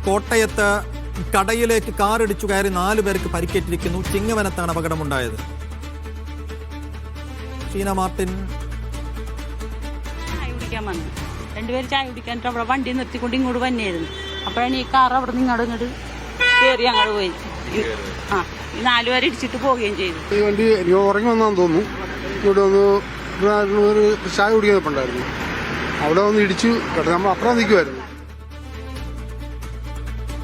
കോട്ടയത്ത് കടയിലേക്ക് കാറിടിച്ചു കയറി 4 പേർക്ക് പരിക്കേറ്റിരിക്കുന്നു. ചിങ്ങവനത്താണ് അപകടമുണ്ടായത്. ഷീന മാർട്ടിൻ. ചായ കുടിക്കാൻ വന്നു. 2 പേര് ചായ കുടിക്കാൻ അവിടെ വണ്ടി നിർത്തിക്കൊണ്ട് ഇങ്ങോട്ട് വന്നെയായിരുന്നു. അപ്പോഴാണ് ഈ കാർ അവിടെ നിന്ന് ഇങ്ങോട്ട് കയറി അങ്ങോട്ട് പോയി. 4 പേര് ഇടിച്ചിട്ട് പോവുകയും ചെയ്തു. ഈ വണ്ടി ഉറങ്ങി വന്നാന്ന് തോന്നുന്നു. ഇവിടെ വന്ന് ഒരു ചായ കുടിക്കാനുണ്ടായിരുന്നു. അവിടെ വന്ന് ഇടിച്ചു കേട്ടോ. നമ്മൾ അപ്പുറം നിൽക്കുമായിരുന്നു.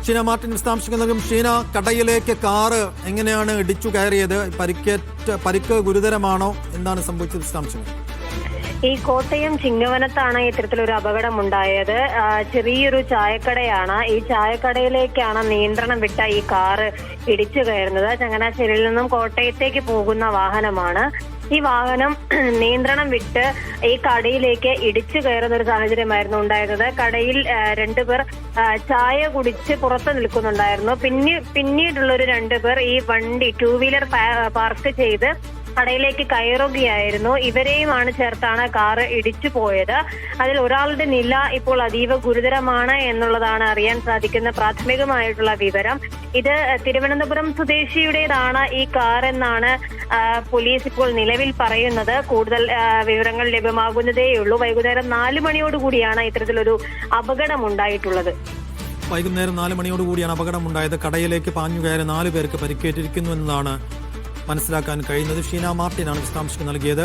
ഷീന മാർട്ടിൻ വിശദാംശങ്ങൾ നൽകും. ഷീന, കടയിലേക്ക് കാറ് എങ്ങനെയാണ് ഇടിച്ചു കയറിയത്? പരിക്ക് ഗുരുതരമാണോ? എന്താണ് സംഭവിച്ചത്? വിശദാംശങ്ങൾ. ഈ കോട്ടയം ചിങ്ങവനത്താണ് ഇത്തരത്തിലൊരു അപകടം ഉണ്ടായത്. ചെറിയൊരു ചായക്കടയാണ്. ഈ ചായക്കടയിലേക്കാണ് നിയന്ത്രണം വിട്ട ഈ കാറ് ഇടിച്ചു കയറുന്നത്. ചങ്ങനാശ്ശേരിയിൽ നിന്നും കോട്ടയത്തേക്ക് പോകുന്ന വാഹനമാണ്. ഈ വാഹനം നിയന്ത്രണം വിട്ട് ഈ കടയിലേക്ക് ഇടിച്ചു കയറുന്ന ഒരു സാഹചര്യമായിരുന്നു ഉണ്ടായിരുന്നത്. കടയിൽ 2 പേർ ചായ കുടിച്ച് പുറത്ത് നിൽക്കുന്നുണ്ടായിരുന്നു. പിന്നീടുള്ളൊരു 2 പേർ ഈ വണ്ടി 2 വീലർ പാർക്ക് ചെയ്ത് കടയിലേക്ക് കയറുകയായിരുന്നു. ഇവരെയുമാണ് ചേർത്താണ് കാറ് ഇടിച്ചു പോയത്. അതിൽ ഒരാളുടെ നില ഇപ്പോൾ അതീവ ഗുരുതരമാണ് എന്നുള്ളതാണ് അറിയാൻ സാധിക്കുന്ന പ്രാഥമികമായിട്ടുള്ള വിവരം. ഇത് തിരുവനന്തപുരം സ്വദേശിയുടേതാണ് ഈ കാർ എന്നാണ് പോലീസ് ഇപ്പോൾ നിലവിൽ പറയുന്നത്. കൂടുതൽ വിവരങ്ങൾ ലഭ്യമാകുന്നതേയുള്ളൂ. വൈകുന്നേരം 4 മണിയോടുകൂടിയാണ് ഇത്തരത്തിലൊരു അപകടം ഉണ്ടായിട്ടുള്ളത്. വൈകുന്നേരം 4 മണിയോടുകൂടിയാണ് അപകടമുണ്ടായത്. കടയിലേക്ക് പാഞ്ഞു കയറി 4 പേർക്ക് പരിക്കേറ്റിരിക്കുന്നു എന്നതാണ് മനസ്സിലാക്കാൻ കഴിയുന്നത്. ഷീന മാർട്ടിനാണ് വിശദാംശങ്ങൾ നൽകിയത്.